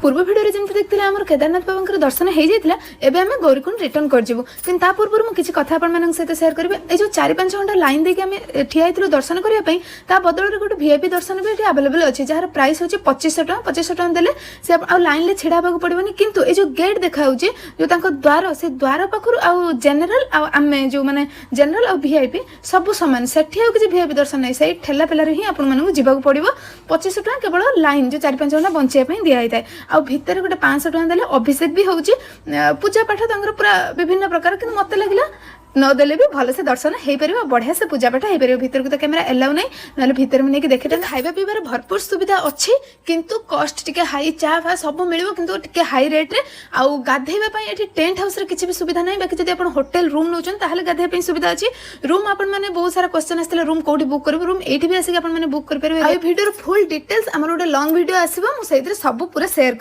पूर्व भिडियो जमी देखते आम केदारनाथ बाबा दर्शन हो जाता एवं आम गौरीकुंड रिटर्न करजु कि पूर्व मुझे कथा आपण सहित सेयार करी ये जो 4-5 घंटा लाइन देके आम ठिया दर्शन करने बदल में गोटे वीआईपी दर्शन भी अवेलेबल अच्छे जार प्राइस हूँ 2500 टଙ୍କା देले से लाइन में छिड़ा हाँ पड़ोनी किंतु ये जो गेट देखा जो द्वार से द्वार पाखु आउ जेनेल आम जो मैंने जेनेल और वीआईपी सब सामान से किसी वीआईपी दर्शन नहीं से ठेला पेलार ही आपको जावाक पड़ो 2500 टଙ୍କା केवल लाइन जो 4-5 घंटा बचाई दिखाई है आ भितर गोटे 500 टଙ୍କା देले अभिषेक भी होची पूजा पाठ पूरा विभिन्न प्रकार कि मत लगे नदेले भी भल से दर्शन हो पार बढ़िया से पूजा पाठ हो पार भर को तो कैमेरा एलाउ नहीं ना भर में नहीं देखे खाଇବା पीबार भरपूर सुविधा अच्छी किंतु कॉस्ट टिके हाई चा फा सब मिल किंतु टिके हाई रेट रे आउ गाधेबा ये टेंट हाउस रे किसी भी सुविधा नहीं बाकी जब आप होटेल रूम नौ गाधेबा सुविधा अच्छी रूम आप बहुत सारा क्वेश्चन आसते रूम कौटी बुक कर रूम ये भी आसिक बुक कर भिडियो फुल डिटेल्स आम गोटे लॉन्ग वीडियो आसो मुझे सब पूरा शेयर